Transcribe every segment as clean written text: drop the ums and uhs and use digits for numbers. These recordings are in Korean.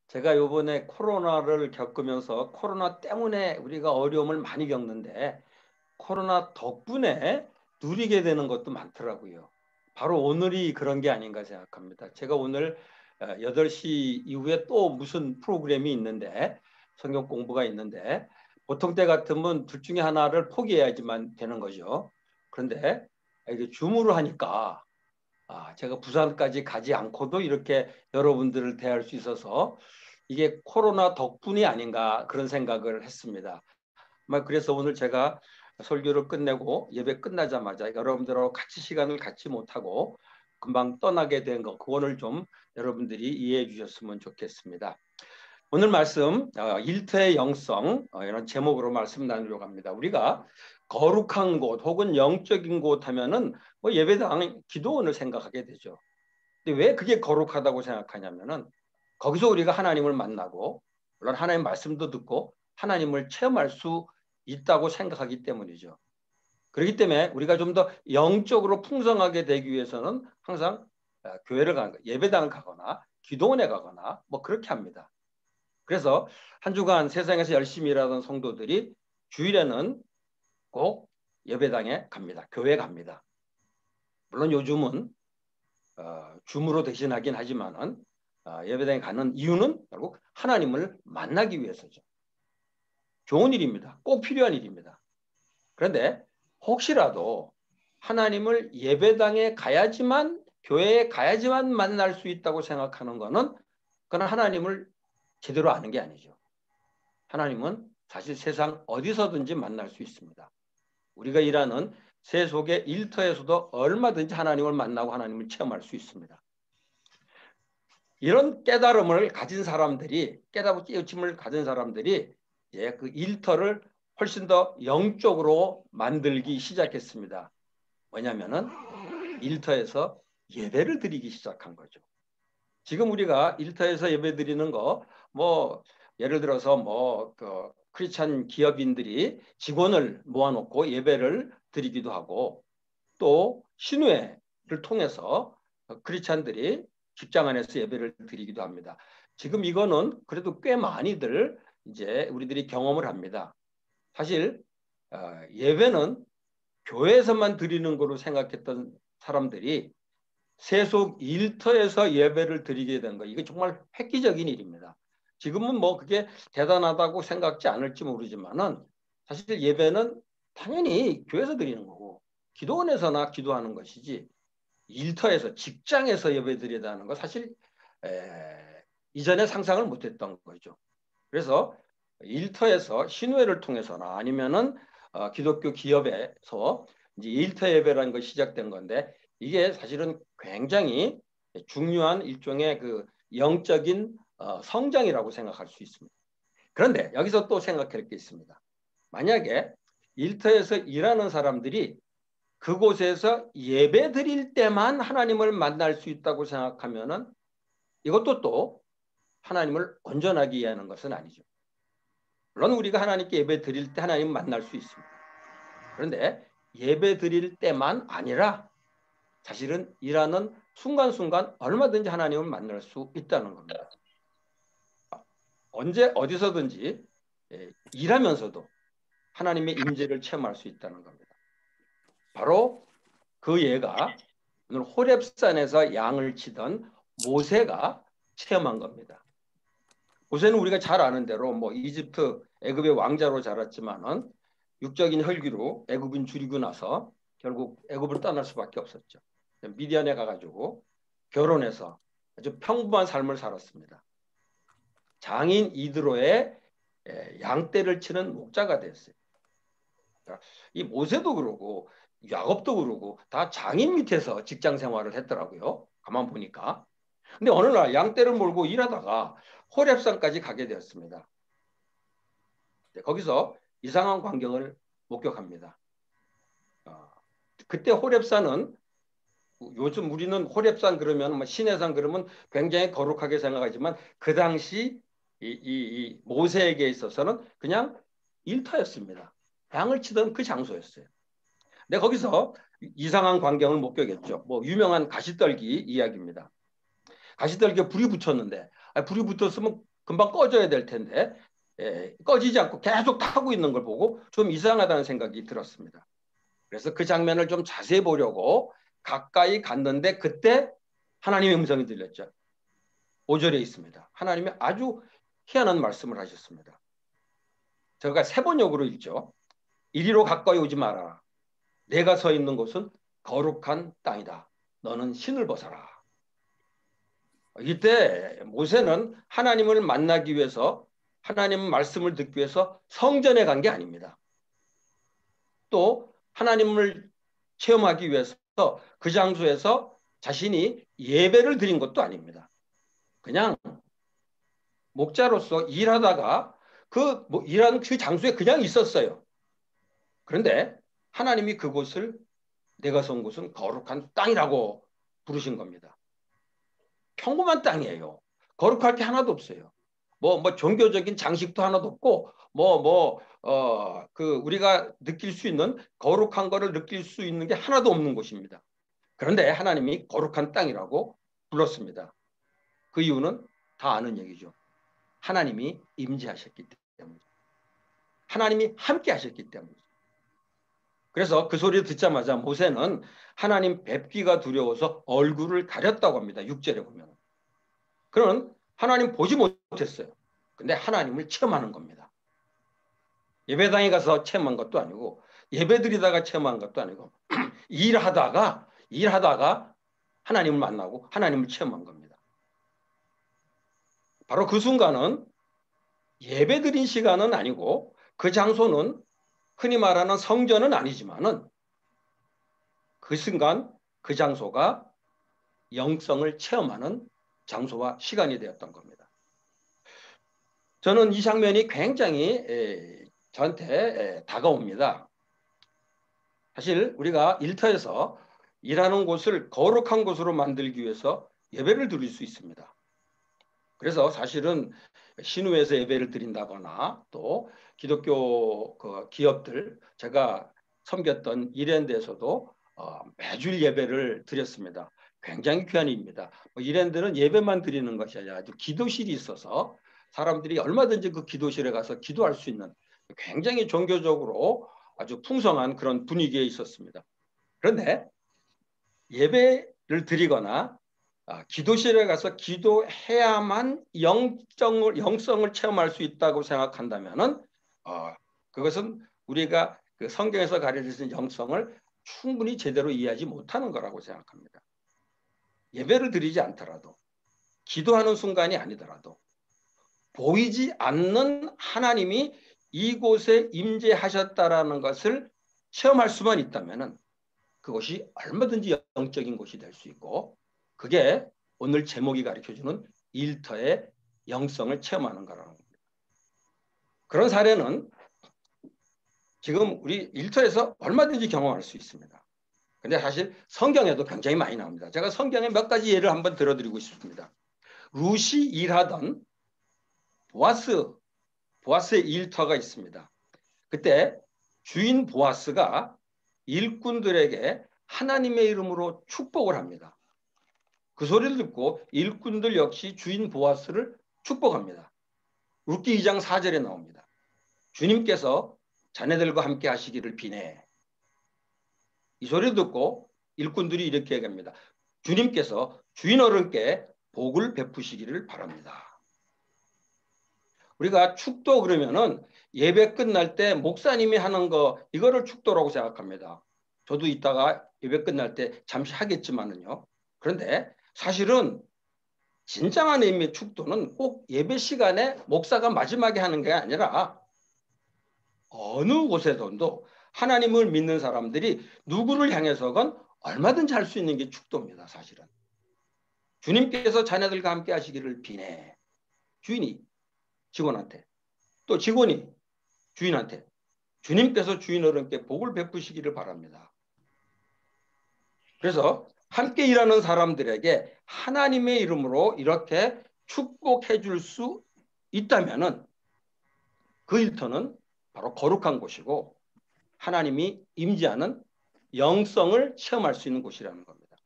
제가 요번에 코로나를 겪으면서 코로나 때문에 우리가 어려움을 많이 겪는데 코로나 덕분에 누리게 되는 것도 많더라고요. 바로 오늘이 그런 게 아닌가 생각합니다. 제가 오늘 8시 이후에 또 무슨 프로그램이 있는데 성경 공부가 있는데 보통 때 같으면 둘 중에 하나를 포기해야지만 되는 거죠. 그런데 이게 줌으로 하니까 제가 부산까지 가지 않고도 이렇게 여러분들을 대할 수 있어서 이게 코로나 덕분이 아닌가 그런 생각을 했습니다. 그래서 오늘 제가 설교를 끝내고 예배 끝나자마자 여러분들하고 같이 시간을 갖지 못하고 금방 떠나게 된 거, 그거를 좀 여러분들이 이해해 주셨으면 좋겠습니다. 오늘 말씀 일터의 영성 이런 제목으로 말씀 나누려고 합니다. 우리가 거룩한 곳 혹은 영적인 곳 하면은 뭐 예배당 기도원을 생각하게 되죠. 근데 왜 그게 거룩하다고 생각하냐면은 거기서 우리가 하나님을 만나고 물론 하나님 말씀도 듣고 하나님을 체험할 수 있다고 생각하기 때문이죠. 그렇기 때문에 우리가 좀 더 영적으로 풍성하게 되기 위해서는 항상 교회를 가는 예배당을 가거나 기도원에 가거나 뭐 그렇게 합니다. 그래서 한 주간 세상에서 열심히 일하던 성도들이 주일에는 꼭 예배당에 갑니다. 교회 갑니다. 물론 요즘은 줌으로 대신하긴 하지만은 예배당에 가는 이유는 결국 하나님을 만나기 위해서죠. 좋은 일입니다. 꼭 필요한 일입니다. 그런데 혹시라도 하나님을 예배당에 가야지만 교회에 가야지만 만날 수 있다고 생각하는 것은 그건 하나님을 제대로 아는 게 아니죠. 하나님은 사실 세상 어디서든지 만날 수 있습니다. 우리가 일하는 세속의 일터에서도 얼마든지 하나님을 만나고 하나님을 체험할 수 있습니다. 이런 깨달음을 가진 사람들이 깨닫고 깨우침을 가진 사람들이 이제 그 일터를 훨씬 더 영적으로 만들기 시작했습니다. 뭐냐면은 일터에서 예배를 드리기 시작한 거죠. 지금 우리가 일터에서 예배 드리는 거 뭐 예를 들어서 뭐 그 크리스찬 기업인들이 직원을 모아놓고 예배를 드리기도 하고 또 신회를 통해서 크리스찬들이 직장 안에서 예배를 드리기도 합니다. 지금 이거는 그래도 꽤 많이들 이제 우리들이 경험을 합니다. 사실 예배는 교회에서만 드리는 거로 생각했던 사람들이 세속 일터에서 예배를 드리게 된 거, 이게 정말 획기적인 일입니다. 지금은 뭐 그게 대단하다고 생각지 않을지 모르지만은 사실 예배는 당연히 교회에서 드리는 거고 기도원에서나 기도하는 것이지 일터에서 직장에서 예배 드리다는 거 사실 이전에 상상을 못했던 거죠. 그래서 일터에서 신회를 통해서나 아니면은 기독교 기업에서 이제 일터 예배라는 것이 시작된 건데 이게 사실은 굉장히 중요한 일종의 그 영적인 성장이라고 생각할 수 있습니다. 그런데 여기서 또 생각할 게 있습니다. 만약에 일터에서 일하는 사람들이 그곳에서 예배 드릴 때만 하나님을 만날 수 있다고 생각하면은 이것도 또 하나님을 온전하게 이해하는 것은 아니죠. 물론 우리가 하나님께 예배 드릴 때 하나님 만날 수 있습니다. 그런데 예배 드릴 때만 아니라 사실은 일하는 순간순간 얼마든지 하나님을 만날 수 있다는 겁니다. 언제 어디서든지 일하면서도 하나님의 임재를 체험할 수 있다는 겁니다. 바로 그 예가 오늘 호렙산에서 양을 치던 모세가 체험한 겁니다. 모세는 우리가 잘 아는 대로 뭐 이집트 애굽의 왕자로 자랐지만은 육적인 혈기로 애굽인 줄이고 나서 결국 애굽을 떠날 수밖에 없었죠. 미디안에 가가지고 결혼해서 아주 평범한 삶을 살았습니다. 장인 이드로의 양떼를 치는 목자가 됐어요. 이 모세도 그러고 야곱도 그러고 다 장인 밑에서 직장 생활을 했더라고요. 가만 보니까. 근데 어느 날 양떼를 몰고 일하다가 호렙산까지 가게 되었습니다. 거기서 이상한 광경을 목격합니다. 그때 호렙산은 요즘 우리는 호렙산 그러면 뭐 시내산 그러면 굉장히 거룩하게 생각하지만 그 당시 이 모세에게 있어서는 그냥 일터였습니다. 양을 치던 그 장소였어요. 근데 거기서 이상한 광경을 목격했죠. 뭐 유명한 가시떨기 이야기입니다. 가시떨기에 불이 붙였는데 불이 붙었으면 금방 꺼져야 될 텐데 꺼지지 않고 계속 타고 있는 걸 보고 좀 이상하다는 생각이 들었습니다. 그래서 그 장면을 좀 자세히 보려고 가까이 갔는데 그때 하나님의 음성이 들렸죠. 5절에 있습니다. 하나님이 아주 희한한 말씀을 하셨습니다. 제가 세 번역으로 읽죠. 이리로 가까이 오지 마라. 내가 서 있는 곳은 거룩한 땅이다. 너는 신을 벗어라. 이때 모세는 하나님을 만나기 위해서 하나님 말씀을 듣기 위해서 성전에 간 게 아닙니다. 또 하나님을 체험하기 위해서 그 장소에서 자신이 예배를 드린 것도 아닙니다. 그냥 목자로서 일하다가 일하는 그 장소에 그냥 있었어요. 그런데 하나님이 그곳을 내가 선 곳은 거룩한 땅이라고 부르신 겁니다. 평범한 땅이에요. 거룩할 게 하나도 없어요. 종교적인 장식도 하나도 없고, 우리가 느낄 수 있는 거룩한 거를 느낄 수 있는 게 하나도 없는 곳입니다. 그런데 하나님이 거룩한 땅이라고 불렀습니다. 그 이유는 다 아는 얘기죠. 하나님이 임재하셨기 때문이죠. 하나님이 함께 하셨기 때문이죠. 그래서 그 소리를 듣자마자 모세는 하나님 뵙기가 두려워서 얼굴을 가렸다고 합니다. 6절에 보면. 그는 하나님 보지 못했어요. 근데 하나님을 체험하는 겁니다. 예배당에 가서 체험한 것도 아니고 예배드리다가 체험한 것도 아니고 일하다가 하나님을 만나고 하나님을 체험한 겁니다. 바로 그 순간은 예배드린 시간은 아니고 그 장소는 흔히 말하는 성전은 아니지만은 그 순간 그 장소가 영성을 체험하는 장소와 시간이 되었던 겁니다. 저는 이 장면이 굉장히 저한테 다가옵니다. 사실 우리가 일터에서 일하는 곳을 거룩한 곳으로 만들기 위해서 예배를 드릴 수 있습니다. 그래서 사실은 신우에서 예배를 드린다거나 또 기독교 기업들, 제가 섬겼던 이랜드에서도 매주일 예배를 드렸습니다. 굉장히 귀한 일입니다. 이랜드는 예배만 드리는 것이 아니라 아주 기도실이 있어서 사람들이 얼마든지 그 기도실에 가서 기도할 수 있는 굉장히 종교적으로 아주 풍성한 그런 분위기에 있었습니다. 그런데 예배를 드리거나 기도실에 가서 기도해야만 영성을 체험할 수 있다고 생각한다면은 그것은 우리가 그 성경에서 가르치는 영성을 충분히 제대로 이해하지 못하는 거라고 생각합니다. 예배를 드리지 않더라도 기도하는 순간이 아니더라도 보이지 않는 하나님이 이곳에 임재하셨다라는 것을 체험할 수만 있다면은 그것이 얼마든지 영적인 곳이 될 수 있고 그게 오늘 제목이 가르쳐주는 일터의 영성을 체험하는 거라는 겁니다. 그런 사례는 지금 우리 일터에서 얼마든지 경험할 수 있습니다. 근데 사실 성경에도 굉장히 많이 나옵니다. 제가 성경에 몇 가지 예를 한번 들어드리고 싶습니다. 룻이 일하던 보아스의 일터가 있습니다. 그때 주인 보아스가 일꾼들에게 하나님의 이름으로 축복을 합니다. 그 소리를 듣고 일꾼들 역시 주인 보아스를 축복합니다. 룻기 2장 4절에 나옵니다. 주님께서 자네들과 함께 하시기를 비네. 이 소리를 듣고 일꾼들이 이렇게 얘기합니다. 주님께서 주인 어른께 복을 베푸시기를 바랍니다. 우리가 축도 그러면은 예배 끝날 때 목사님이 하는 거 이거를 축도라고 생각합니다. 저도 이따가 예배 끝날 때 잠시 하겠지만은요. 그런데 사실은 진정한 의미의 축도는 꼭 예배 시간에 목사가 마지막에 하는 게 아니라 어느 곳에서도 하나님을 믿는 사람들이 누구를 향해서건 얼마든지 할 수 있는 게 축도입니다. 사실은. 주님께서 자녀들과 함께 하시기를 비네. 주인이 직원한테 또 직원이 주인한테 주님께서 주인 어른께 복을 베푸시기를 바랍니다. 그래서 함께 일하는 사람들에게 하나님의 이름으로 이렇게 축복해 줄 수 있다면은 그 일터는 바로 거룩한 곳이고 하나님이 임재하는 영성을 체험할 수 있는 곳이라는 겁니다.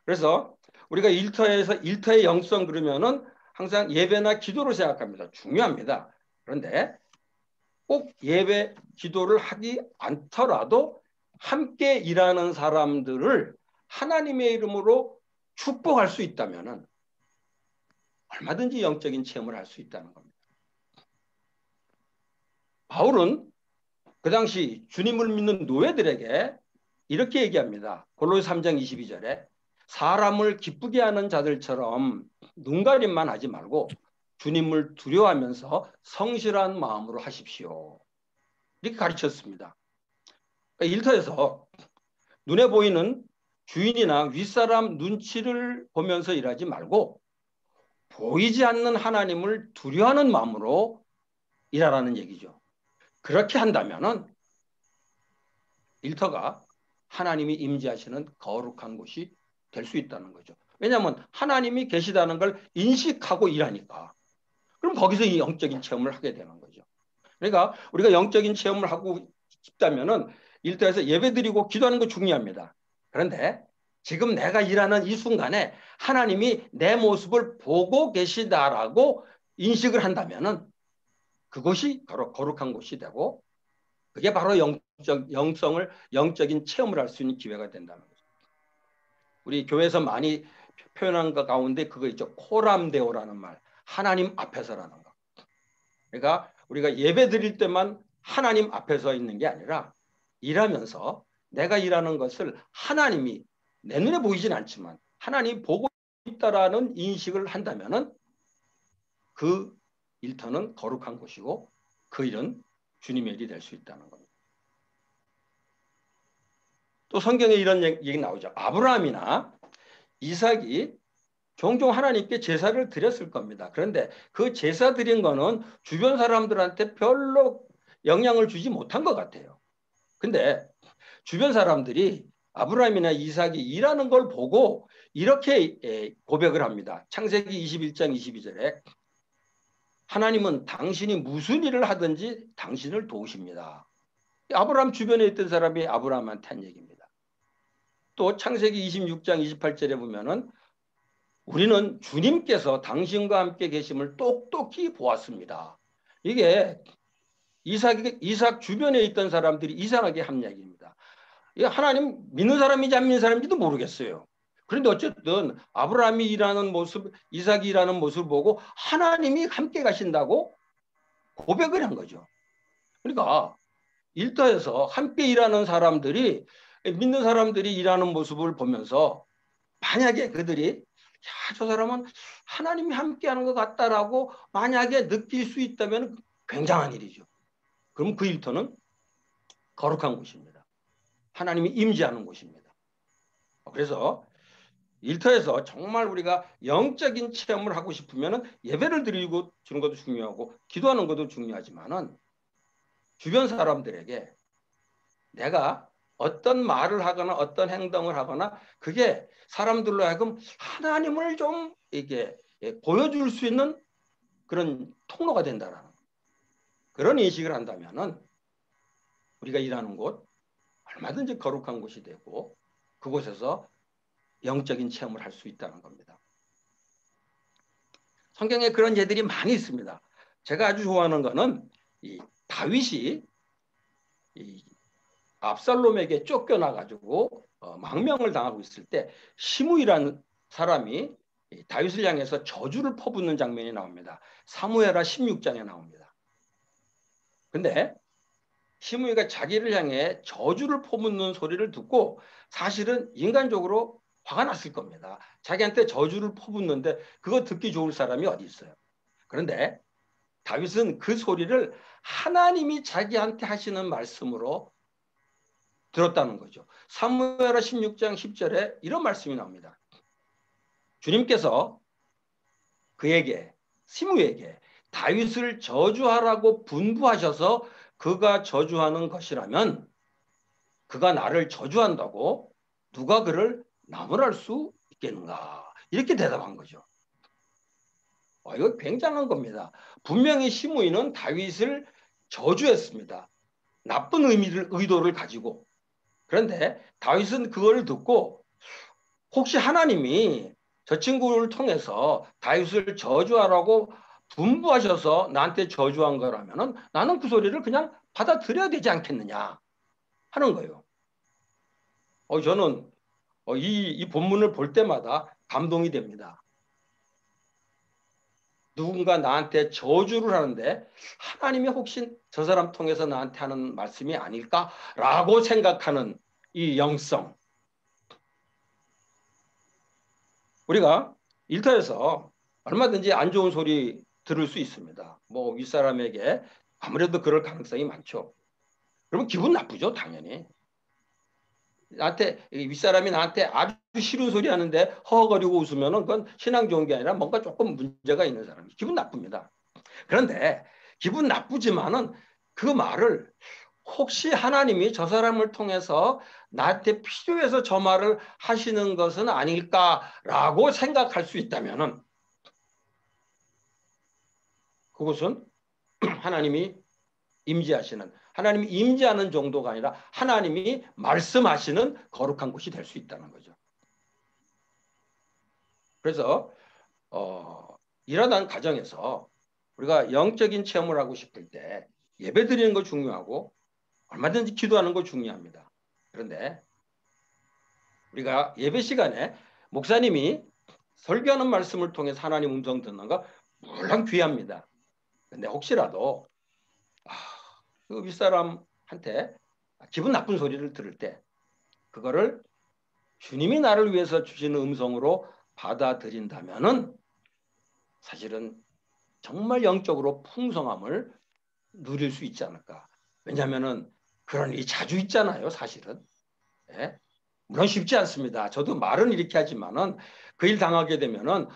그래서 우리가 일터의 영성 그러면은 항상 예배나 기도로 생각합니다. 중요합니다. 그런데 꼭 예배, 기도를 하기 않더라도 함께 일하는 사람들을 하나님의 이름으로 축복할 수 있다면 얼마든지 영적인 체험을 할 수 있다는 겁니다. 바울은 그 당시 주님을 믿는 노예들에게 이렇게 얘기합니다. 골로새 3장 22절에 사람을 기쁘게 하는 자들처럼 눈가림만 하지 말고 주님을 두려워하면서 성실한 마음으로 하십시오. 이렇게 가르쳤습니다. 그러니까 일터에서 눈에 보이는 주인이나 윗사람 눈치를 보면서 일하지 말고 보이지 않는 하나님을 두려워하는 마음으로 일하라는 얘기죠. 그렇게 한다면은 일터가 하나님이 임재하시는 거룩한 곳이 될 수 있다는 거죠. 왜냐하면 하나님이 계시다는 걸 인식하고 일하니까. 그럼 거기서 이 영적인 체험을 하게 되는 거죠. 그러니까 우리가 영적인 체험을 하고 싶다면은 일터에서 예배드리고 기도하는 거 중요합니다. 그런데 지금 내가 일하는 이 순간에 하나님이 내 모습을 보고 계시다라고 인식을 한다면은 그것이 거룩한 곳이 되고 그게 바로 영적인 체험을 할 수 있는 기회가 된다는 거죠. 우리 교회에서 많이 표현한 것 가운데 그거 있죠. 코람데오라는 말. 하나님 앞에서라는 거. 그러니까 우리가 예배 드릴 때만 하나님 앞에서 있는 게 아니라 일하면서 내가 일하는 것을 하나님이 내 눈에 보이진 않지만 하나님이 보고 있다라는 인식을 한다면은 그 일터는 거룩한 곳이고 그 일은 주님의 일이 될 수 있다는 겁니다. 또 성경에 이런 얘기 나오죠. 아브라함이나 이삭이 종종 하나님께 제사를 드렸을 겁니다. 그런데 그 제사 드린 거는 주변 사람들한테 별로 영향을 주지 못한 것 같아요. 근데 주변 사람들이 아브라함이나 이삭이 일하는 걸 보고 이렇게 고백을 합니다. 창세기 21장 22절에 하나님은 당신이 무슨 일을 하든지 당신을 도우십니다. 아브라함 주변에 있던 사람이 아브라함한테 한 얘기입니다. 또 창세기 26장 28절에 보면은 우리는 주님께서 당신과 함께 계심을 똑똑히 보았습니다. 이게 이삭 주변에 있던 사람들이 이상하게 한 이야기입니다. 이게 하나님 믿는 사람인지 안 믿는 사람인지도 모르겠어요. 그런데 어쨌든 아브라함이 일하는 모습, 이삭이 일하는 모습을 보고 하나님이 함께 가신다고 고백을 한 거죠. 그러니까 일터에서 함께 일하는 사람들이 믿는 사람들이 일하는 모습을 보면서 만약에 그들이 야, 저 사람은 하나님이 함께하는 것 같다라고 만약에 느낄 수 있다면 굉장한 일이죠. 그럼 그 일터는 거룩한 곳입니다. 하나님이 임재하는 곳입니다. 그래서 일터에서 정말 우리가 영적인 체험을 하고 싶으면 예배를 드리고 주는 것도 중요하고 기도하는 것도 중요하지만은 주변 사람들에게 내가 어떤 말을 하거나 어떤 행동을 하거나 그게 사람들로 하여금 하나님을 좀 이게 보여줄 수 있는 그런 통로가 된다라는 그런 인식을 한다면은 우리가 일하는 곳 얼마든지 거룩한 곳이 되고 그곳에서 영적인 체험을 할 수 있다는 겁니다. 성경에 그런 예들이 많이 있습니다. 제가 아주 좋아하는 거는 이 다윗이 이 압살롬에게 쫓겨나가지고 망명을 당하고 있을 때 시므이라는 사람이 다윗을 향해서 저주를 퍼붓는 장면이 나옵니다. 사무엘하 16장에 나옵니다. 근데 시므이가 자기를 향해 저주를 퍼붓는 소리를 듣고 사실은 인간적으로 화가 났을 겁니다. 자기한테 저주를 퍼붓는데 그거 듣기 좋을 사람이 어디 있어요. 그런데 다윗은 그 소리를 하나님이 자기한테 하시는 말씀으로 들었다는 거죠. 사무엘하 16장 10절에 이런 말씀이 나옵니다. 주님께서 그에게 시므에게 다윗을 저주하라고 분부하셔서 그가 저주하는 것이라면 그가 나를 저주한다고 누가 그를 나무랄 수 있겠는가? 이렇게 대답한 거죠. 이거 굉장한 겁니다. 분명히 시므이는 다윗을 저주했습니다. 나쁜 의도를 가지고. 그런데 다윗은 그걸 듣고 혹시 하나님이 저 친구를 통해서 다윗을 저주하라고 분부하셔서 나한테 저주한 거라면은 나는 그 소리를 그냥 받아들여야 되지 않겠느냐 하는 거예요. 저는 이 본문을 볼 때마다 감동이 됩니다. 누군가 나한테 저주를 하는데 하나님이 혹시 저 사람 통해서 나한테 하는 말씀이 아닐까라고 생각하는 이 영성. 우리가 일터에서 얼마든지 안 좋은 소리 들을 수 있습니다. 뭐 윗사람에게 아무래도 그럴 가능성이 많죠. 그러면 기분 나쁘죠, 당연히. 윗사람이 나한테 아주 싫은 소리 하는데 허허거리고 웃으면은 그건 신앙 좋은 게 아니라 뭔가 조금 문제가 있는 사람이 기분 나쁩니다. 그런데 기분 나쁘지만은 그 말을 혹시 하나님이 저 사람을 통해서 나한테 필요해서 저 말을 하시는 것은 아닐까라고 생각할 수 있다면은 그것은 하나님이 임재하는 정도가 아니라 하나님이 말씀하시는 거룩한 곳이 될 수 있다는 거죠. 그래서 일하는 가정에서 우리가 영적인 체험을 하고 싶을 때 예배 드리는 거 중요하고 얼마든지 기도하는 거 중요합니다. 그런데 우리가 예배 시간에 목사님이 설교하는 말씀을 통해서 하나님 음성 듣는 거 물론 귀합니다. 근데 혹시라도 그 윗사람한테 기분 나쁜 소리를 들을 때 그거를 주님이 나를 위해서 주시는 음성으로 받아들인다면은 사실은 정말 영적으로 풍성함을 누릴 수 있지 않을까. 왜냐하면은 그런 일이 자주 있잖아요, 사실은. 예? 물론 쉽지 않습니다. 저도 말은 이렇게 하지만은 그 일 당하게 되면은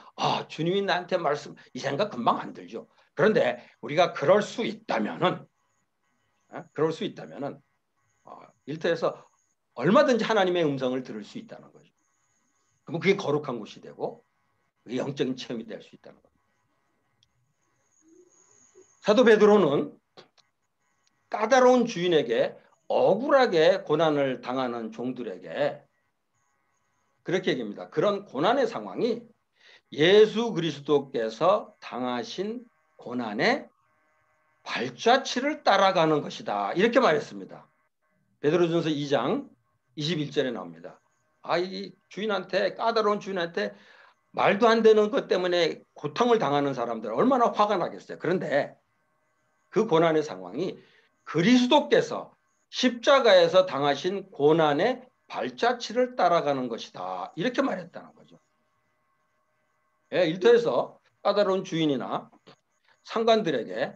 주님이 나한테 말씀 이 생각 금방 안 들죠. 그런데 우리가 그럴 수 있다면은 일터에서 얼마든지 하나님의 음성을 들을 수 있다는 거죠. 그럼 그게 거룩한 곳이 되고 그게 영적인 체험이 될 수 있다는 겁니다. 사도 베드로는 까다로운 주인에게 억울하게 고난을 당하는 종들에게 그렇게 얘기합니다. 그런 고난의 상황이 예수 그리스도께서 당하신 고난의 발자취를 따라가는 것이다. 이렇게 말했습니다. 베드로전서 2장 21절에 나옵니다. 이 주인한테 까다로운 주인한테 말도 안 되는 것 때문에 고통을 당하는 사람들 얼마나 화가 나겠어요. 그런데 그 고난의 상황이 그리스도께서 십자가에서 당하신 고난의 발자취를 따라가는 것이다. 이렇게 말했다는 거죠. 일터에서 까다로운 주인이나 상관들에게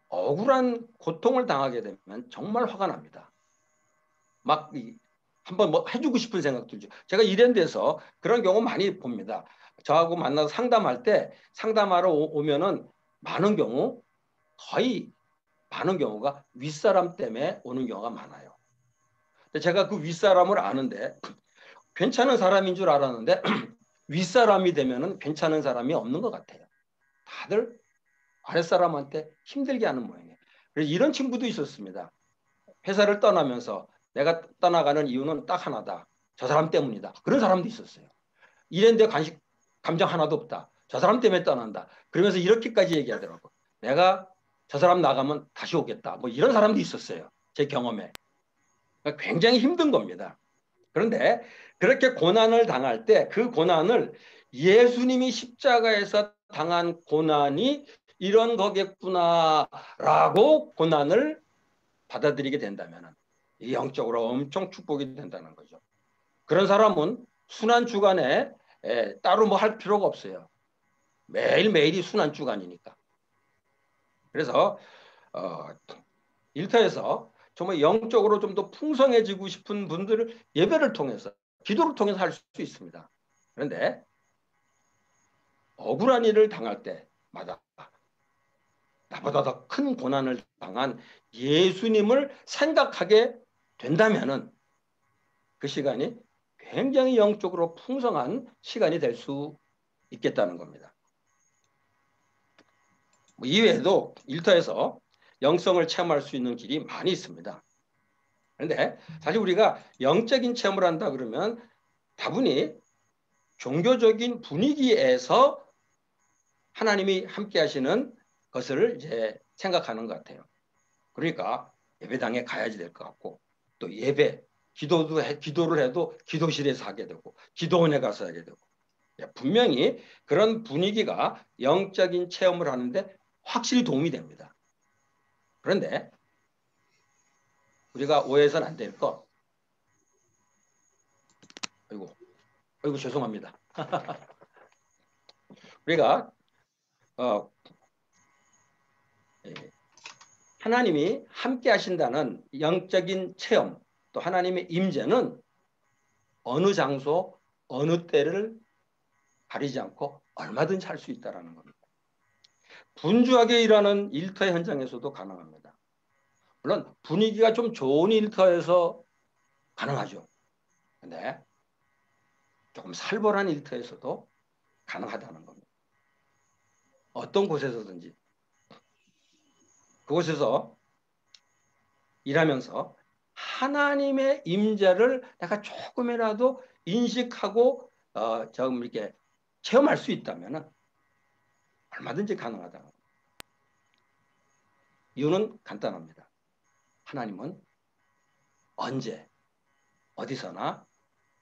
억울한 고통을 당하게 되면 정말 화가 납니다. 막 한번 뭐 해주고 싶은 생각 들죠. 제가 이런 데서 그런 경우 많이 봅니다. 저하고 만나서 상담할 때 상담하러 오면은 거의 많은 경우가 윗사람 때문에 오는 경우가 많아요. 근데 제가 그 윗사람을 아는데 괜찮은 사람인 줄 알았는데 윗사람이 되면은 괜찮은 사람이 없는 것 같아요. 다들 아랫사람한테 힘들게 하는 모양이에요. 그래서 이런 친구도 있었습니다. 회사를 떠나면서 내가 떠나가는 이유는 딱 하나다. 저 사람 때문이다. 그런 사람도 있었어요. 이랬는데 감정 하나도 없다. 저 사람 때문에 떠난다. 그러면서 이렇게까지 얘기하더라고. 내가 저 사람 나가면 다시 오겠다. 뭐 이런 사람도 있었어요. 제 경험에. 그러니까 굉장히 힘든 겁니다. 그런데 그렇게 고난을 당할 때 그 고난을 예수님이 십자가에서 당한 고난이 이런 거겠구나라고 고난을 받아들이게 된다면 영적으로 엄청 축복이 된다는 거죠. 그런 사람은 순환 주간에 따로 뭐 할 필요가 없어요. 매일매일이 순환 주간이니까. 그래서 일터에서 정말 영적으로 좀 더 풍성해지고 싶은 분들을 예배를 통해서 기도를 통해서 할 수 있습니다. 그런데 억울한 일을 당할 때마다 나보다 더 큰 고난을 당한 예수님을 생각하게 된다면은 그 시간이 굉장히 영적으로 풍성한 시간이 될 수 있겠다는 겁니다. 이외에도 일터에서 영성을 체험할 수 있는 길이 많이 있습니다. 그런데 사실 우리가 영적인 체험을 한다 그러면 다분히 종교적인 분위기에서 하나님이 함께 하시는 것을 이제 생각하는 것 같아요. 그러니까 예배당에 가야지 될 것 같고, 또 예배, 기도를 해도 기도실에서 하게 되고, 기도원에 가서 하게 되고, 분명히 그런 분위기가 영적인 체험을 하는데 확실히 도움이 됩니다. 그런데 우리가 오해해서는 안 될 거. 아이고 죄송합니다. 우리가 하나님이 함께 하신다는 영적인 체험, 또 하나님의 임재는 어느 장소, 어느 때를 가리지 않고 얼마든지 할 수 있다는 겁니다. 분주하게 일하는 일터 현장에서도 가능합니다. 물론 분위기가 좀 좋은 일터에서 가능하죠. 근데 조금 살벌한 일터에서도 가능하다는 겁니다. 어떤 곳에서든지 그곳에서 일하면서 하나님의 임재를 내가 조금이라도 인식하고 좀 이렇게 체험할 수 있다면 얼마든지 가능하다. 이유는 간단합니다. 하나님은 언제 어디서나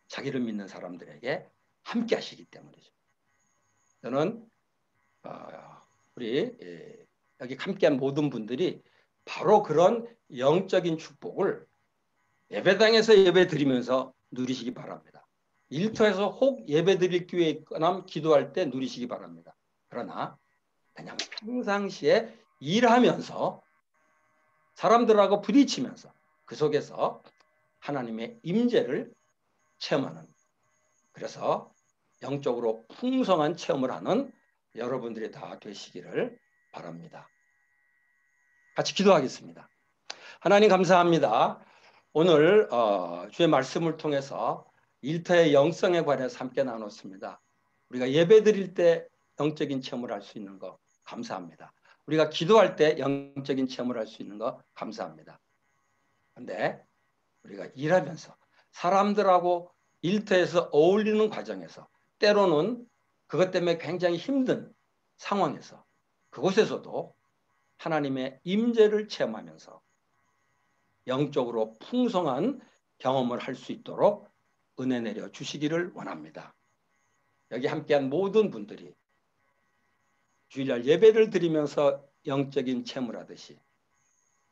자기를 믿는 사람들에게 함께 하시기 때문이죠. 저는 우리 여기 함께한 모든 분들이 바로 그런 영적인 축복을 예배당에서 예배 드리면서 누리시기 바랍니다. 일터에서 혹 예배 드릴 기회 있거나 기도할 때 누리시기 바랍니다. 그러나 그냥 평상시에 일하면서 사람들하고 부딪히면서 그 속에서 하나님의 임재를 체험하는, 그래서 영적으로 풍성한 체험을 하는 여러분들이 다 되시기를 바랍니다. 같이 기도하겠습니다. 하나님 감사합니다. 오늘 주의 말씀을 통해서 일터의 영성에 관해서 함께 나눴습니다. 우리가 예배 드릴 때 영적인 체험을 할 수 있는 거 감사합니다. 우리가 기도할 때 영적인 체험을 할 수 있는 거 감사합니다. 그런데 우리가 일하면서 사람들하고 일터에서 어울리는 과정에서 때로는 그것 때문에 굉장히 힘든 상황에서 그곳에서도 하나님의 임재를 체험하면서 영적으로 풍성한 경험을 할 수 있도록 은혜 내려 주시기를 원합니다. 여기 함께한 모든 분들이 주일날 예배를 드리면서 영적인 체험을 하듯이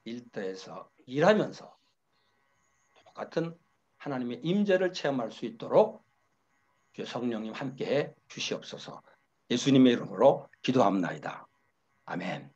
일터에서 일하면서 똑같은 하나님의 임재를 체험할 수 있도록 주의 성령님 함께해 주시옵소서. 예수님의 이름으로 기도합나이다. 아멘.